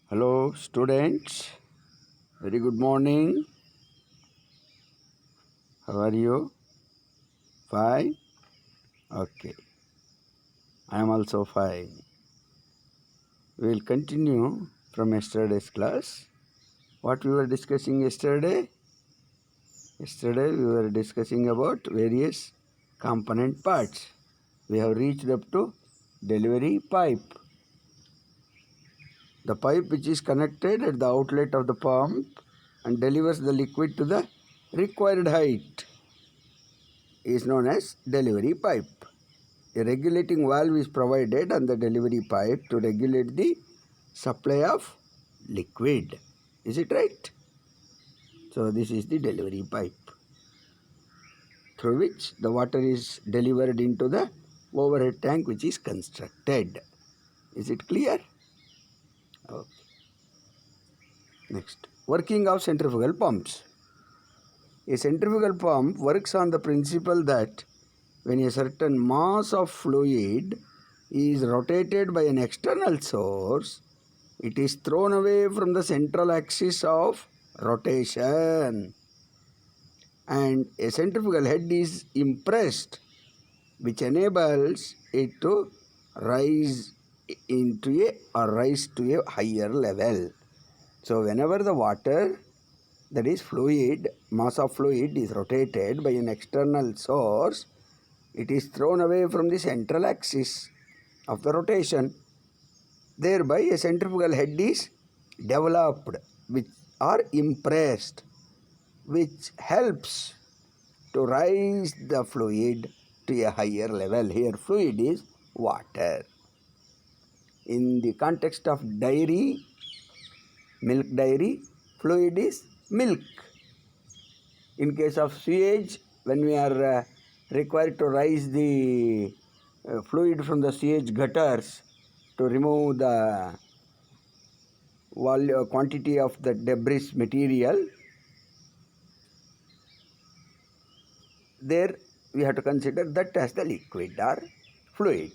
Hello, students. Very good morning. How are you? Fine? Okay. I am also fine. We will continue from yesterday's class. What we were discussing yesterday? Yesterday we were discussing about various component parts. We have reached up to delivery pipe. The pipe which is connected at the outlet of the pump and delivers the liquid to the required height is known as delivery pipe. A regulating valve is provided on the delivery pipe to regulate the supply of liquid. Is it right? So this is the delivery pipe through which the water is delivered into the overhead tank which is constructed. Is it clear? Okay. Next, working of centrifugal pumps. A centrifugal pump works on the principle that when a certain mass of fluid is rotated by an external source, it is thrown away from the central axis of rotation and a centrifugal head is impressed, which enables it to rise to a higher level. So whenever the water, that is fluid, mass of fluid is rotated by an external source, it is thrown away from the central axis of the rotation. Thereby a centrifugal head is developed or impressed, which helps to raise the fluid to a higher level. Here fluid is water. In the context of dairy, milk dairy, fluid is milk. In case of sewage, when we are required to raise the fluid from the sewage gutters to remove the quantity of the debris material, there we have to consider that as the liquid or fluid.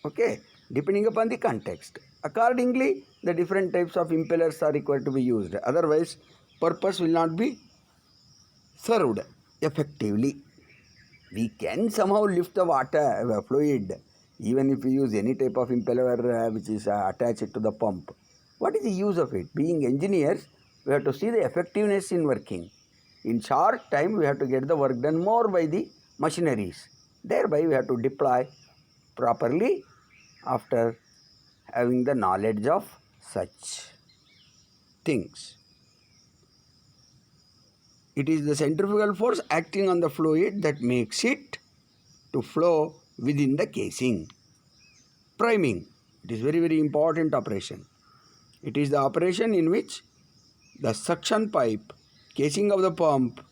Okay, depending upon the context. Accordingly, the different types of impellers are required to be used. Otherwise, purpose will not be served effectively. We can somehow lift the water fluid even if we use any type of impeller which is attached to the pump. What is the use of it? Being engineers, we have to see the effectiveness in working. In short time, we have to get the work done more by the machineries. Thereby, we have to deploy properly after having the knowledge of such things. It is the centrifugal force acting on the fluid that makes it to flow within the casing. Priming. It is very, very important operation. It is the operation in which the suction pipe, casing of the pump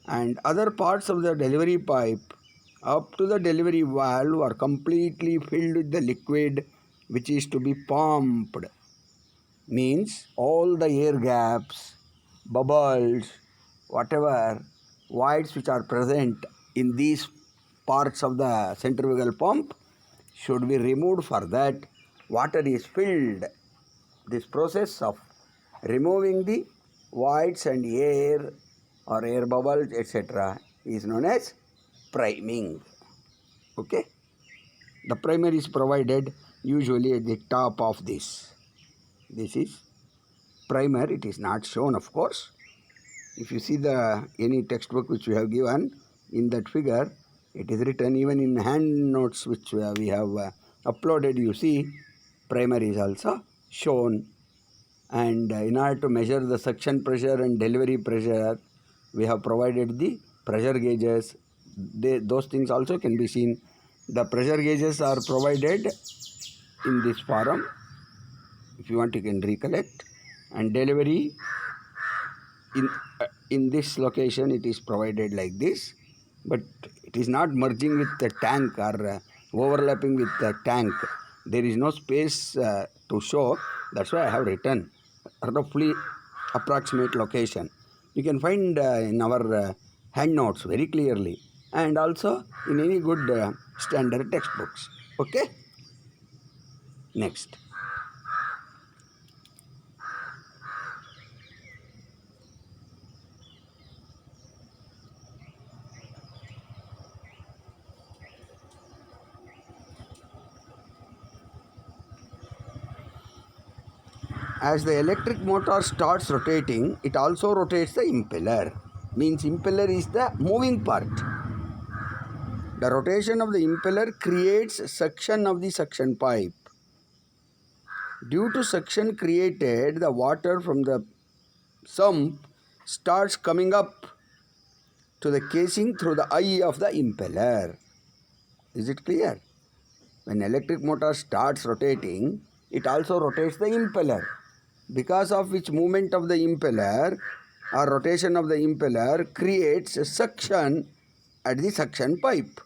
and other parts of the delivery pipe up to the delivery valve are completely filled with the liquid which is to be pumped. Means all the air gaps, bubbles, whatever voids which are present in these parts of the centrifugal pump should be removed. For that, water is filled. This process of removing the voids and air or air bubbles, etc., is known as priming. Okay? The primer is provided usually at the top of this. This is primer. It is not shown, of course. If you see any textbook which we have given, in that figure, it is written. Even in hand notes which we have uploaded, you see primer is also shown. And in order to measure the suction pressure and delivery pressure, we have provided the pressure gauges. Those things also can be seen. The pressure gauges are provided in this form. If you want, you can recollect. And delivery in this location, it is provided like this, but it is not merging with the tank or overlapping with the tank. There is no space to show. That's why I have written roughly approximate location. You can find in our hand notes very clearly, and also in any good standard textbooks. Okay. Next, as the electric motor starts rotating, it also rotates the impeller. Means impeller is the moving part. The rotation of the impeller creates suction of the suction pipe. Due to suction created, the water from the sump starts coming up to the casing through the eye of the impeller. Is it clear? When electric motor starts rotating, it also rotates the impeller, because of which movement of the impeller or rotation of the impeller creates a suction at the suction pipe.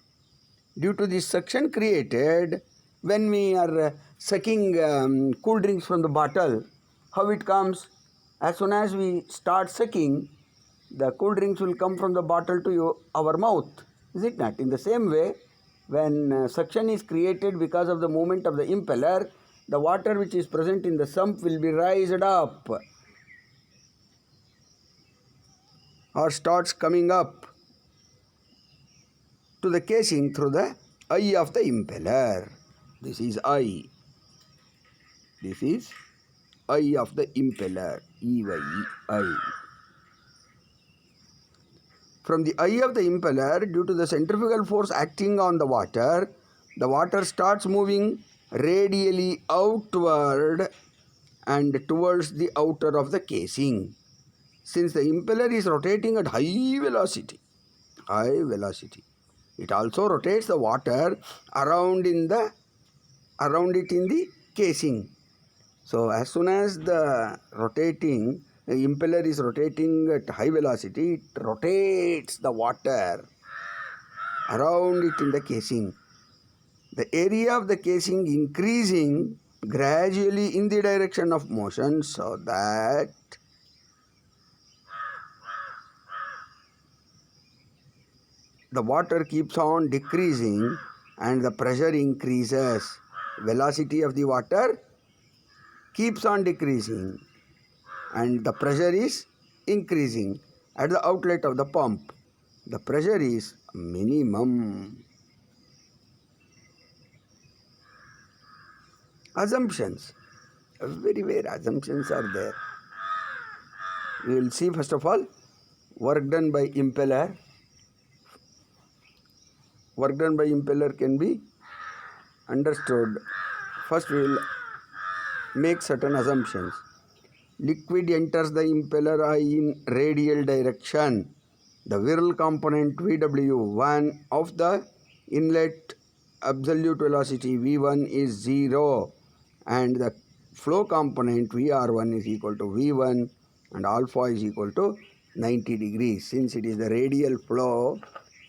Due to this suction created, when we are sucking cool drinks from the bottle, how it comes? As soon as we start sucking, the cool drinks will come from the bottle to our mouth. Is it not? In the same way, when suction is created because of the movement of the impeller, the water which is present in the sump will be raised up or starts coming up to the casing through the eye of the impeller. This is eye. This is eye of the impeller. E-Y-E, eye. From the eye of the impeller, due to the centrifugal force acting on the water starts moving radially outward and towards the outer of the casing. Since the impeller is rotating at high velocity, it also rotates the water around it in the casing. So as soon as the impeller is rotating at high velocity, it rotates the water around it in the casing. The area of the casing increasing gradually in the direction of motion, so that the water keeps on decreasing and the pressure increases. Velocity of the water keeps on decreasing and the pressure is increasing at the outlet of the pump. The pressure is minimum. Assumptions. Everywhere assumptions are there. We will see first of all work done by impeller. Work done by impeller can be understood. First we will make certain assumptions. Liquid enters the impeller eye in radial direction. The viral component VW1 of the inlet absolute velocity V1 is 0 and the flow component VR1 is equal to V1 and alpha is equal to 90 degrees. Since it is the radial flow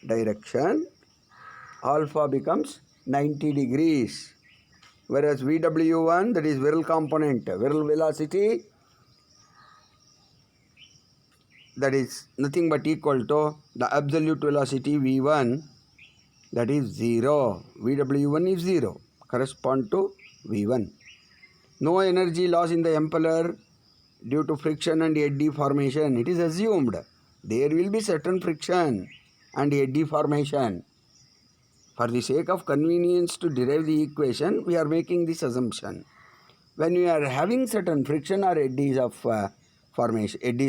direction, alpha becomes 90 degrees. Whereas VW1, that is viral component, viral velocity, that is nothing but equal to the absolute velocity V1, that is 0. VW1 is 0, correspond to V1. No energy loss in the impeller due to friction and eddy formation. It is assumed there will be certain friction and eddy formation. For the sake of convenience to derive the equation, we are making this assumption. When we are having certain friction or eddies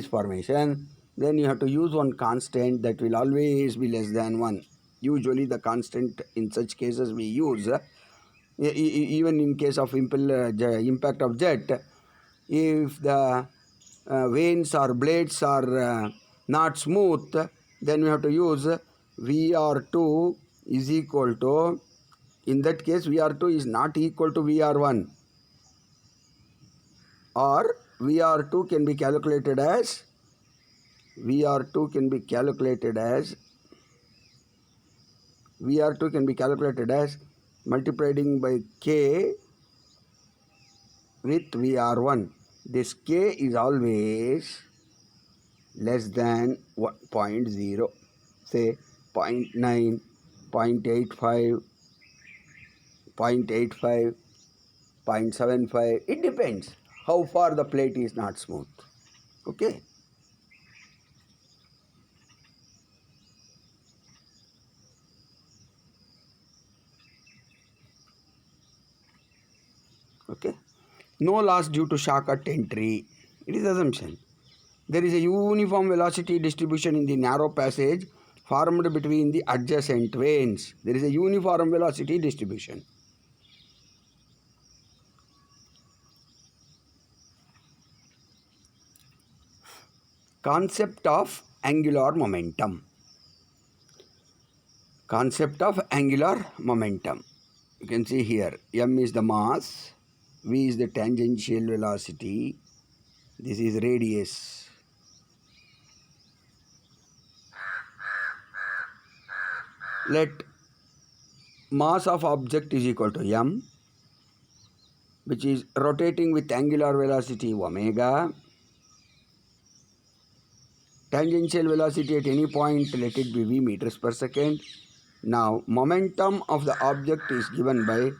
formation, then you have to use one constant that will always be less than 1. Usually the constant in such cases we use, even in case of impact of jet, if the vanes or blades are not smooth, then we have to use VR2 is equal to, in that case VR2 is not equal to VR1, or VR2 can be calculated as multiplying by K with VR1. This K is always less than 0.0, say 0.9, 0.85, 0.85, 0.75. It depends how far the plate is not smooth. Okay. Okay. No loss due to shock at entry. It is assumption. There is a uniform velocity distribution in the narrow passage formed between the adjacent vanes. There is a uniform velocity distribution. Concept of angular momentum. Concept of angular momentum. You can see here, m is the mass, v is the tangential velocity, this is radius. Let mass of object is equal to m, which is rotating with angular velocity omega. Tangential velocity at any point, let it be v meters per second. Now, momentum of the object is given by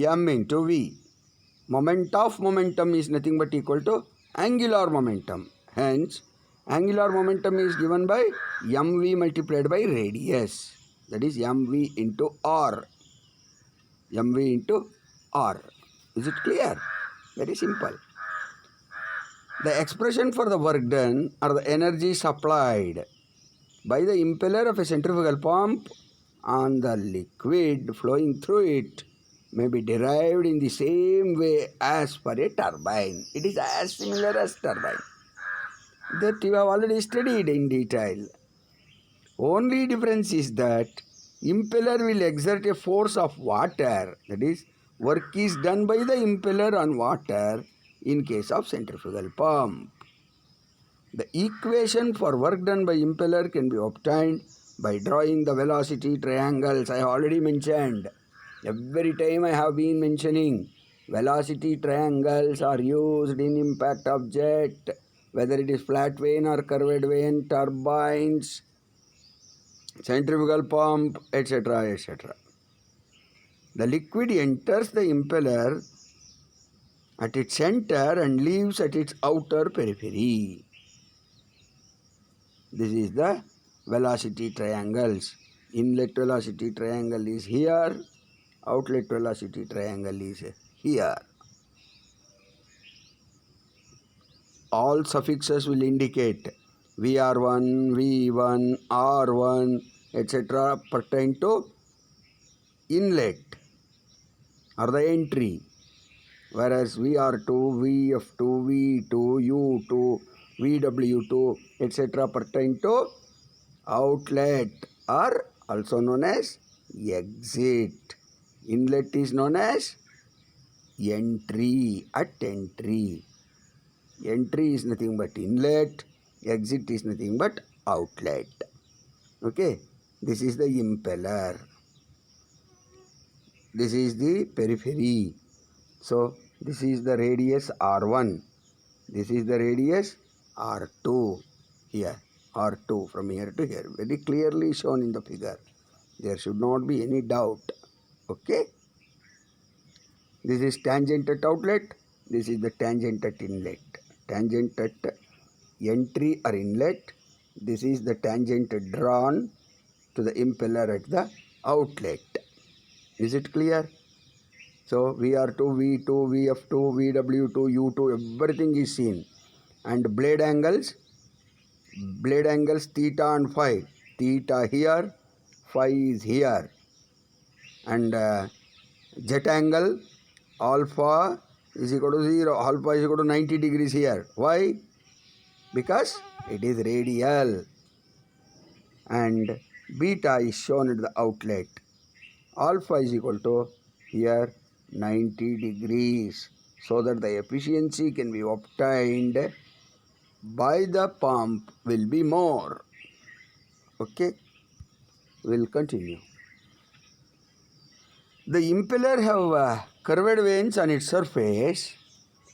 m into v. Moment of momentum is nothing but equal to angular momentum. Hence, angular momentum is given by mv multiplied by radius. That is mv into r. mv into r. Is it clear? Very simple. The expression for the work done or the energy supplied by the impeller of a centrifugal pump on the liquid flowing through it may be derived in the same way as for a turbine. It is as similar as turbine. That you have already studied in detail. Only difference is that impeller will exert a force of water. That is, work is done by the impeller on water in case of centrifugal pump. The equation for work done by impeller can be obtained by drawing the velocity triangles. I have already mentioned. Every time I have been mentioning, velocity triangles are used in impact object, whether it is flat vane or curved vane, turbines, centrifugal pump, etc., etc. The liquid enters the impeller at its center and leaves at its outer periphery. This is the velocity triangles. Inlet velocity triangle is here, outlet velocity triangle is here. All suffixes will indicate VR1, V1, R1, etc. pertain to inlet or the entry, whereas VR2, VF2, V2, U2, VW2, etc. pertain to outlet or also known as exit. Inlet is known as entry, at entry. Entry is nothing but inlet, exit is nothing but outlet. Okay, this is the impeller. This is the periphery. So, this is the radius R1. This is the radius R2 here. R2 from here to here. Very clearly shown in the figure. There should not be any doubt. Okay. This is tangent at outlet. This is the tangent at inlet. Tangent at entry or inlet. This is the tangent drawn to the impeller at the outlet. Is it clear? So VR2, V2, VF2, VW2, U2, everything is seen. And blade angles theta and phi. Theta here, phi is here. And jet angle alpha is equal to 0, alpha is equal to 90 degrees here. Why? Because it is radial. And beta is shown at the outlet. Alpha is equal to here 90 degrees, so that the efficiency can be obtained by the pump will be more. Okay, we'll continue. The impeller have curved vanes on its surface.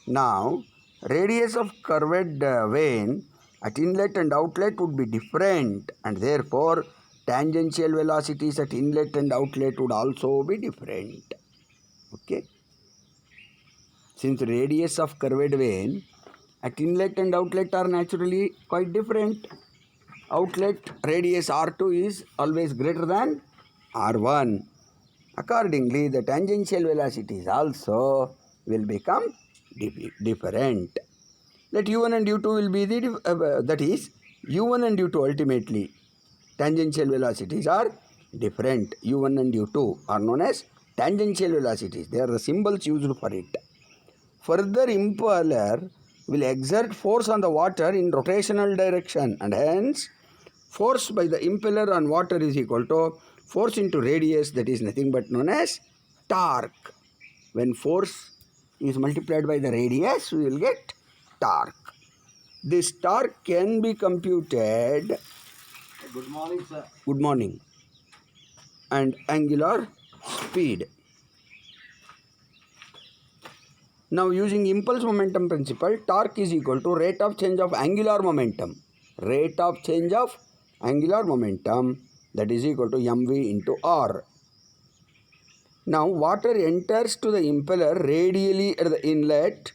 Now, radius of curved vane at inlet and outlet would be different, and therefore tangential velocities at inlet and outlet would also be different. Okay. Since radius of curved vane at inlet and outlet are naturally quite different, outlet radius R2 is always greater than R1. Accordingly, the tangential velocity is also will become different. Let u1 and u2 will be the, that is, u1 and u2 ultimately, tangential velocities are different. u1 and u2 are known as tangential velocities. They are the symbols used for it. Further, impeller will exert force on the water in rotational direction, and hence force by the impeller on water is equal to force into radius, that is nothing but known as torque. When force is multiplied by the radius, we will get torque. This torque can be computed. Good morning, sir. Good morning. And angular speed. Now, using impulse momentum principle, torque is equal to rate of change of angular momentum. Rate of change of angular momentum, that is equal to mv into r. Now, water enters to the impeller radially at the inlet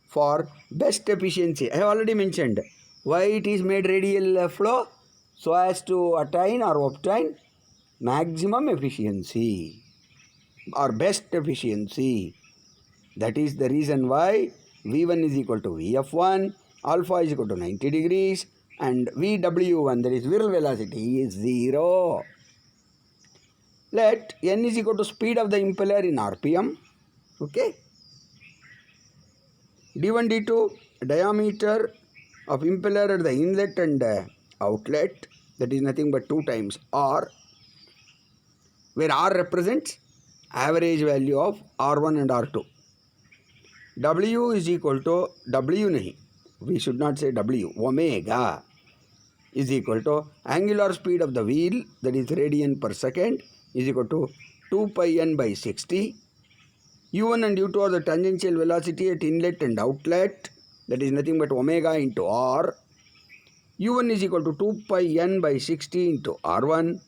for best efficiency. I have already mentioned why it is made radial flow, so as to attain or obtain maximum efficiency or best efficiency. That is the reason why V1 is equal to Vf1, alpha is equal to 90 degrees, and Vw1, that is viral velocity, is 0. Let n is equal to speed of the impeller in RPM. Okay. D1, D2, diameter of impeller at the inlet and outlet, that is nothing but 2 times R, where R represents average value of R1 and R2. W is equal to W nahi, we should not say W, omega is equal to angular speed of the wheel, that is radian per second, is equal to 2 pi n by 60. U1 and U2 are the tangential velocity at inlet and outlet, that is nothing but omega into R. U1 is equal to 2 pi n by 60 into R1,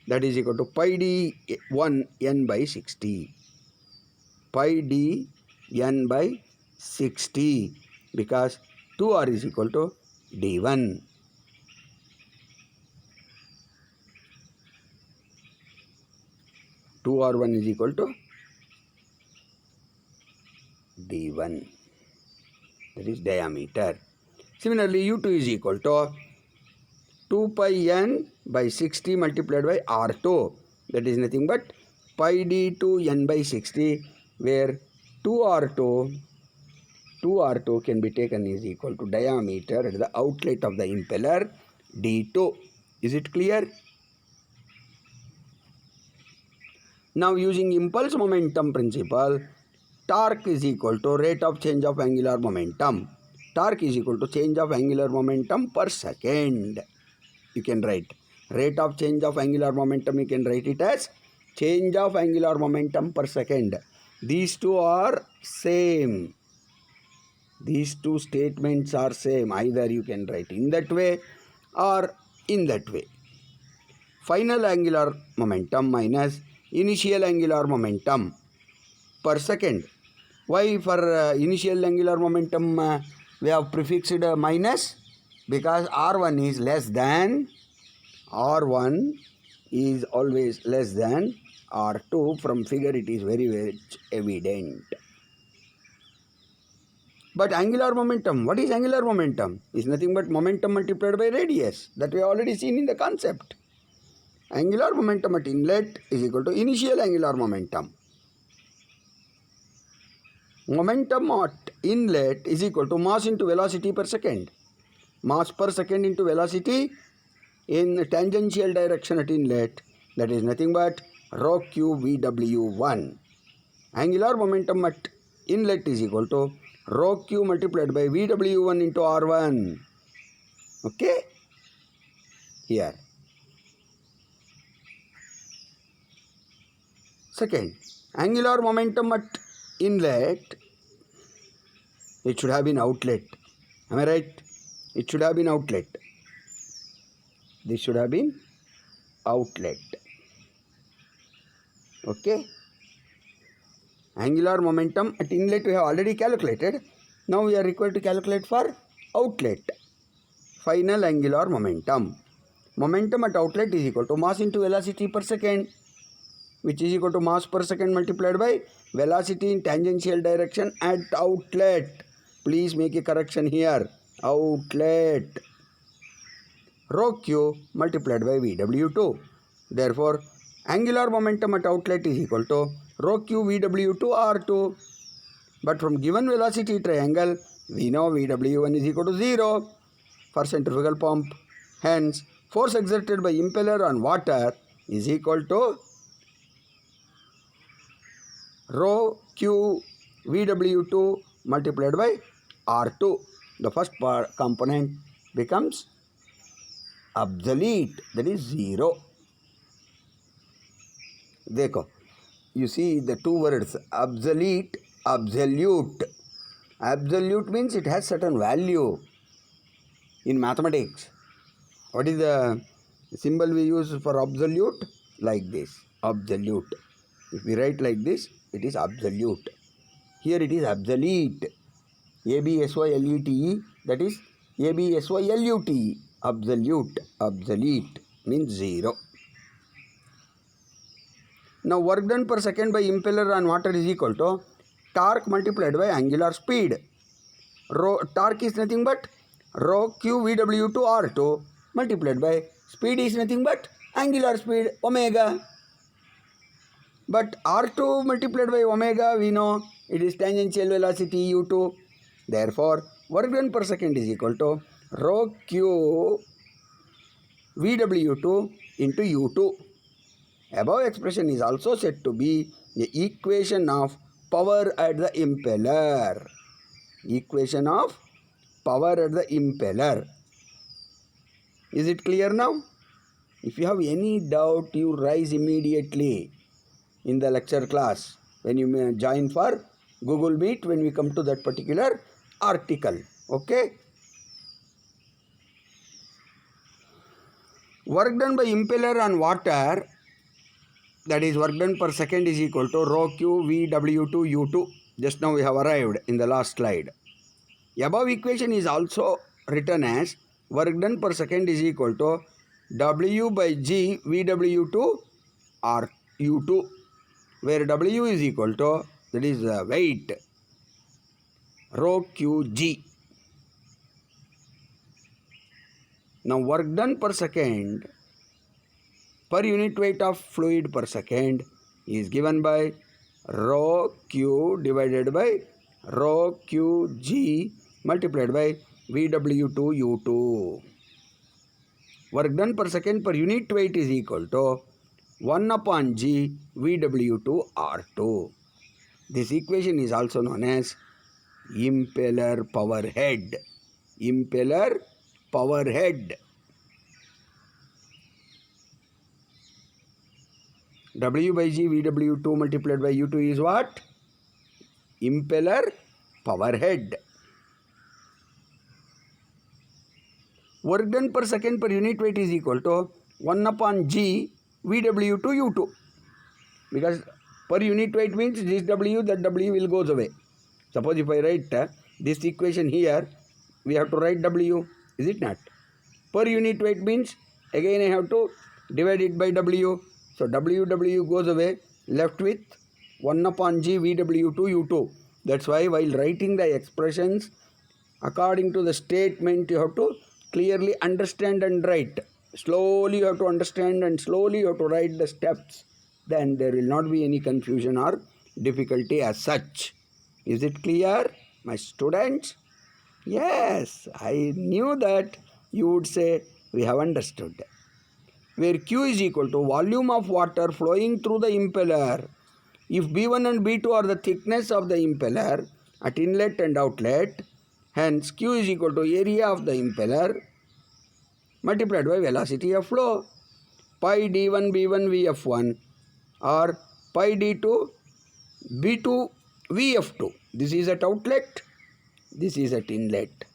that is equal to pi d 1 n by 60. Pi d n by 60, because 2r is equal to d1. Two R1 is equal to d1, that is diameter. Similarly, U2 is equal to 2 pi n by 60 multiplied by R2, that is nothing but pi d2 n by 60, where 2R2 can be taken is equal to diameter at the outlet of the impeller d2. Is it clear? Now, using impulse momentum principle, torque is equal to rate of change of angular momentum. Torque is equal to change of angular momentum per second. You can write rate of change of angular momentum, you can write it as change of angular momentum per second. These two are same. These two statements are same. Either you can write in that way or in that way. Final angular momentum minus initial angular momentum per second. Why for initial angular momentum we have prefixed minus? Because R1 is less than, R1 is always less than R2. From figure it is very, very evident. But angular momentum, what is angular momentum? Is nothing but momentum multiplied by radius. That we have already seen in the concept. Angular momentum at inlet is equal to initial angular momentum. Momentum at inlet is equal to mass into velocity per second. Mass per second into velocity in tangential direction at inlet, that is nothing but rho q Vw1. Angular momentum at inlet is equal to rho q multiplied by Vw1 into R1. Okay? Here. Second, angular momentum at inlet, it should have been outlet. Am I right? It should have been outlet. This should have been outlet. Okay? Angular momentum at inlet we have already calculated. Now we are required to calculate for outlet. Final angular momentum. Momentum at outlet is equal to mass into velocity per second. which is equal to mass per second multiplied by velocity in tangential direction at outlet. Please make a correction here. Outlet. Rho q multiplied by VW2. Therefore, angular momentum at outlet is equal to rho q VW2 R2. But from given velocity triangle, we know VW1 is equal to 0 for centrifugal pump. Hence, force exerted by impeller on water is equal to rho q VW2 multiplied by R2. The first component becomes obsolete, that is 0. देखो, you see the two words obsolete, absolute. Absolute means it has certain value in mathematics. What is the symbol we use for absolute? Like this, absolute. If we write like this, it is absolute. Here it is obsolete. ABSYLETE, that is ABSYLUTE. Absolute. Obsolete means 0. Now work done per second by impeller on water is equal to torque multiplied by angular speed. Torque is nothing but rho q VW2 R2 multiplied by speed is nothing but angular speed omega. But R2 multiplied by omega, we know it is tangential velocity u2. Therefore, work done per second is equal to rho q VW2 into u2. Above expression is also said to be the equation of power at the impeller. Equation of power at the impeller. Is it clear now? If you have any doubt, you rise immediately in the lecture class when you may join for Google Meet when we come to that particular article. Okay? Work done by impeller on water, that is work done per second, is equal to rho q VW2 U2. Just now we have arrived in the last slide. Above equation is also written as work done per second is equal to W by G VW2 R U2, where W is equal to, that is weight, rho QG. Now work done per second per unit weight of fluid per second is given by rho Q divided by rho QG multiplied by VW2 U2. Work done per second per unit weight is equal to 1 upon G VW2 R2. This equation is also known as impeller power head. Impeller power head. W by G VW2 multiplied by U2 is what? Impeller power head. Work done per second per unit weight is equal to 1 upon G VW2 U2. Because per unit weight means this W, that W will goes away. Suppose if I write this equation here, we have to write W, is it not? Per unit weight means again I have to divide it by W. So W goes away, left with 1 upon G VW2 U2. That's why while writing the expressions according to the statement, you have to clearly understand and write. Slowly you have to understand and slowly you have to write the steps. Then there will not be any confusion or difficulty as such. Is it clear, my students? Yes, I knew that you would say we have understood. Where Q is equal to volume of water flowing through the impeller. If B1 and B2 are the thickness of the impeller at inlet and outlet, hence Q is equal to area of the impeller multiplied by velocity of flow. Pi D1 B1 VF1 or pi D2 B2 VF2. This is at outlet, this is at inlet.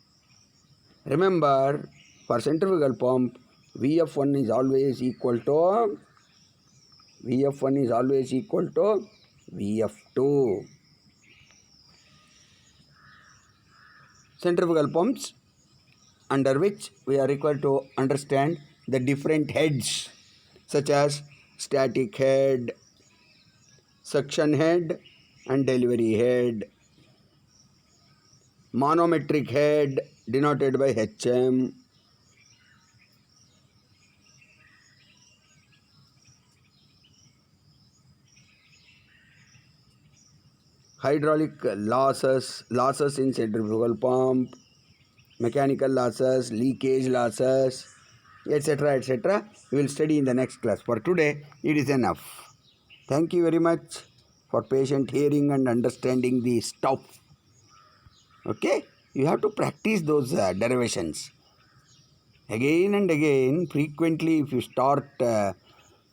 Remember, for centrifugal pump, VF1 is always equal to VF2. Centrifugal pumps, under which we are required to understand the different heads such as static head, suction head and delivery head. Manometric head denoted by HM. Hydraulic losses in centrifugal pump, mechanical losses, leakage losses, etc. etc. We will study in the next class. For today, it is enough. Thank you very much for patient hearing and understanding the stuff. Okay, you have to practice those derivations again and again, frequently. If you start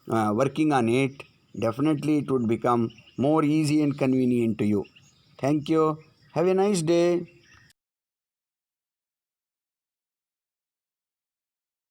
working on it, definitely it would become more easy and convenient to you. Thank you. Have a nice day.